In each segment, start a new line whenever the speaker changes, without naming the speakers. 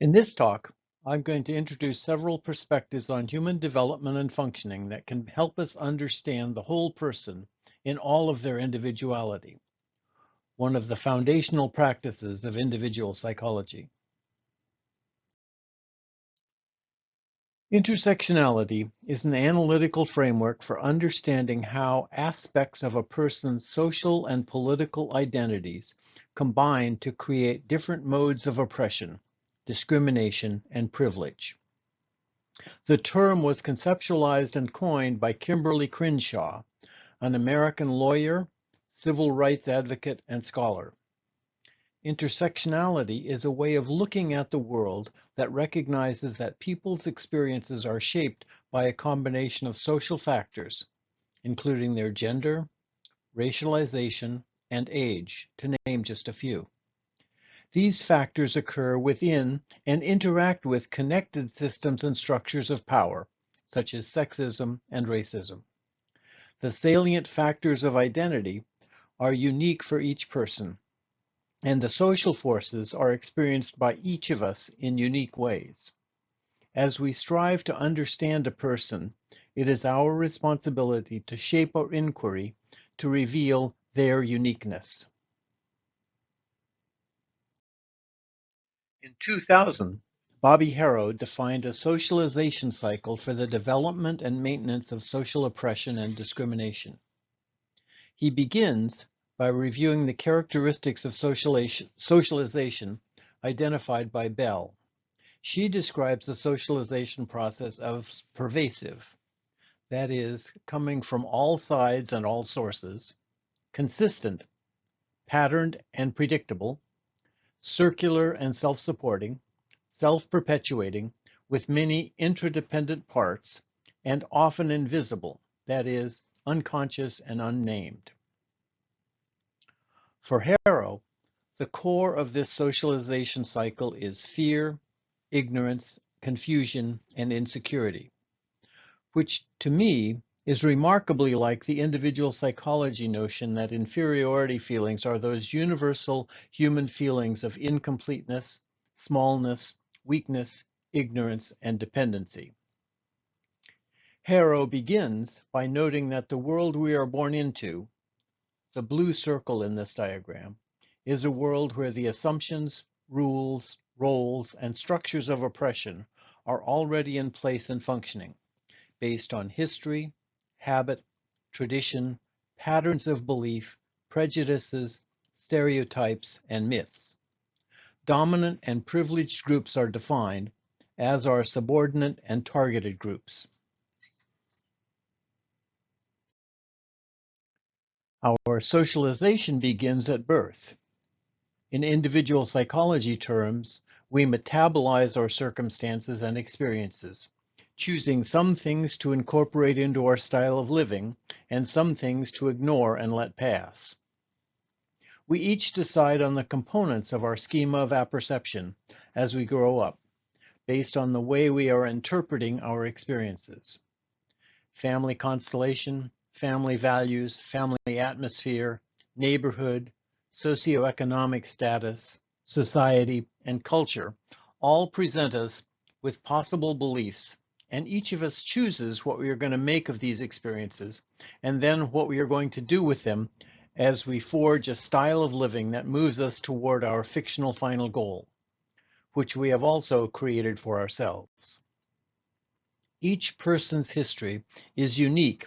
In this talk, I'm going to introduce several perspectives on human development and functioning that can help us understand the whole person in all of their individuality, one of the foundational practices of individual psychology. Intersectionality is an analytical framework for understanding how aspects of a person's social and political identities combine to create different modes of oppression, discrimination, and privilege. The term was conceptualized and coined by Kimberly Crenshaw, an American lawyer, civil rights advocate, and scholar. Intersectionality is a way of looking at the world that recognizes that people's experiences are shaped by a combination of social factors, including their gender, racialization, and age, to name just a few. These factors occur within and interact with connected systems and structures of power, such as sexism and racism. The salient factors of identity are unique for each person, and the social forces are experienced by each of us in unique ways. As we strive to understand a person, it is our responsibility to shape our inquiry to reveal their uniqueness. In 2000, Bobby Harrow defined a socialization cycle for the development and maintenance of social oppression and discrimination. He begins by reviewing the characteristics of socialization identified by Bell. She describes the socialization process as pervasive, that is, coming from all sides and all sources, consistent, patterned and predictable, circular and self-supporting, self-perpetuating, with many interdependent parts, and often invisible, that is, unconscious and unnamed. For Harrow, the core of this socialization cycle is fear, ignorance, confusion, and insecurity, which to me is remarkably like the individual psychology notion that inferiority feelings are those universal human feelings of incompleteness, smallness, weakness, ignorance, and dependency. Harrow begins by noting that the world we are born into, the blue circle in this diagram, is a world where the assumptions, rules, roles, and structures of oppression are already in place and functioning, based on history, habit, tradition, patterns of belief, prejudices, stereotypes, and myths. Dominant and privileged groups are defined, as are subordinate and targeted groups. Our socialization begins at birth. In individual psychology terms, we metabolize our circumstances and experiences, choosing some things to incorporate into our style of living and some things to ignore and let pass. We each decide on the components of our schema of apperception as we grow up, based on the way we are interpreting our experiences. Family constellation, family values, family atmosphere, neighborhood, socioeconomic status, society, and culture all present us with possible beliefs, and each of us chooses what we are going to make of these experiences, and then what we are going to do with them as we forge a style of living that moves us toward our fictional final goal, which we have also created for ourselves. Each person's history is unique,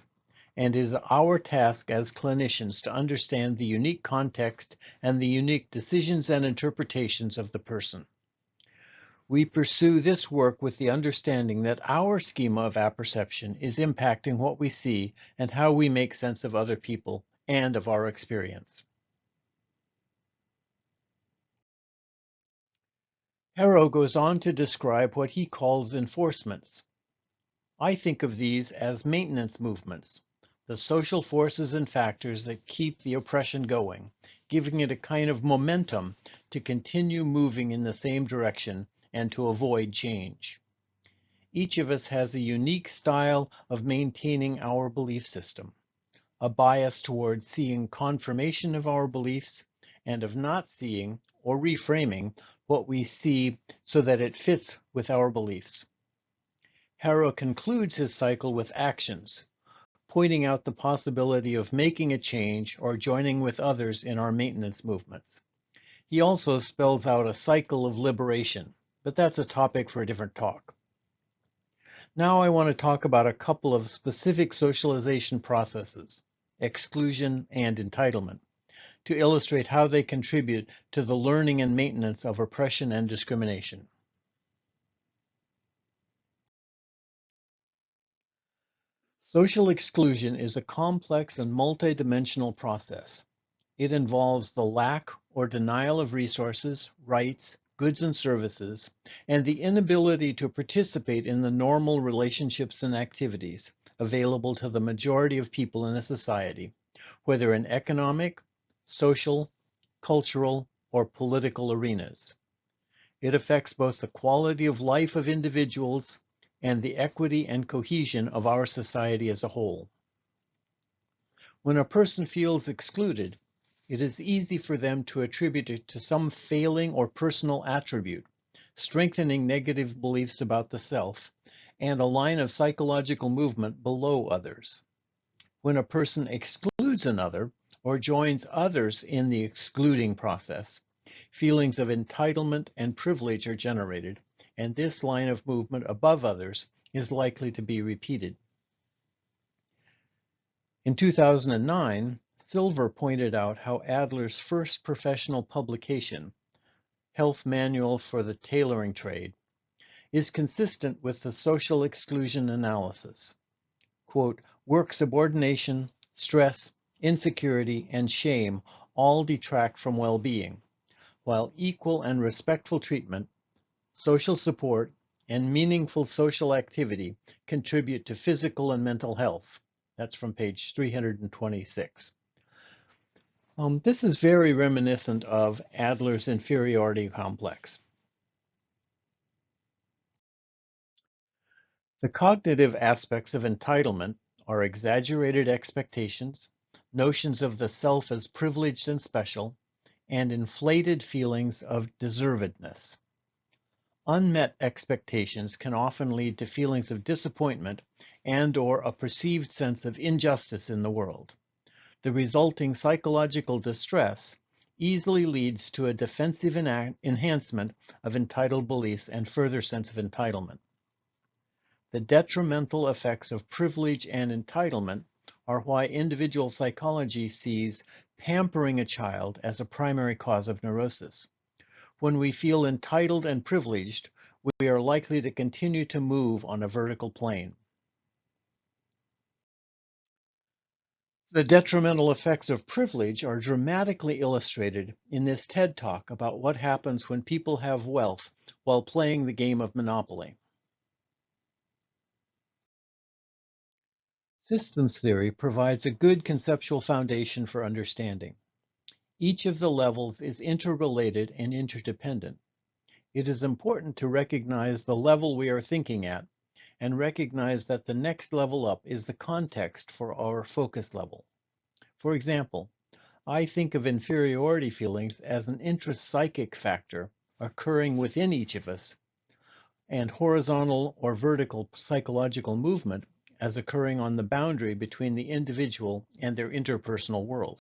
and it is our task as clinicians to understand the unique context and the unique decisions and interpretations of the person. We pursue this work with the understanding that our schema of apperception is impacting what we see and how we make sense of other people and of our experience. Harrow goes on to describe what he calls enforcements. I think of these as maintenance movements, the social forces and factors that keep the oppression going, giving it a kind of momentum to continue moving in the same direction and to avoid change. Each of us has a unique style of maintaining our belief system, a bias towards seeing confirmation of our beliefs and of not seeing or reframing what we see so that it fits with our beliefs. Harrow concludes his cycle with actions, pointing out the possibility of making a change or joining with others in our maintenance movements. He also spells out a cycle of liberation, but that's a topic for a different talk. Now I want to talk about a couple of specific socialization processes, exclusion and entitlement, to illustrate how they contribute to the learning and maintenance of oppression and discrimination. Social exclusion is a complex and multidimensional process. It involves the lack or denial of resources, rights, goods and services, and the inability to participate in the normal relationships and activities available to the majority of people in a society, whether in economic, social, cultural, or political arenas. It affects both the quality of life of individuals and the equity and cohesion of our society as a whole. When a person feels excluded, it is easy for them to attribute it to some failing or personal attribute, strengthening negative beliefs about the self, and a line of psychological movement below others. When a person excludes another or joins others in the excluding process, feelings of entitlement and privilege are generated, and this line of movement above others is likely to be repeated. In 2009, Silver pointed out how Adler's first professional publication, Health Manual for the Tailoring Trade, is consistent with the social exclusion analysis. Quote, work subordination, stress, insecurity, and shame all detract from well-being, while equal and respectful treatment, social support, and meaningful social activity contribute to physical and mental health. That's from page 326. This is very reminiscent of Adler's inferiority complex. The cognitive aspects of entitlement are exaggerated expectations, notions of the self as privileged and special, and inflated feelings of deservedness. Unmet expectations can often lead to feelings of disappointment and/or a perceived sense of injustice in the world. The resulting psychological distress easily leads to a defensive enhancement of entitled beliefs and further sense of entitlement. The detrimental effects of privilege and entitlement are why individual psychology sees pampering a child as a primary cause of neurosis. When we feel entitled and privileged, we are likely to continue to move on a vertical plane. The detrimental effects of privilege are dramatically illustrated in this TED Talk about what happens when people have wealth while playing the game of Monopoly. Systems theory provides a good conceptual foundation for understanding. Each of the levels is interrelated and interdependent. It is important to recognize the level we are thinking at and recognize that the next level up is the context for our focus level. For example, I think of inferiority feelings as an intrapsychic factor occurring within each of us, and horizontal or vertical psychological movement as occurring on the boundary between the individual and their interpersonal world.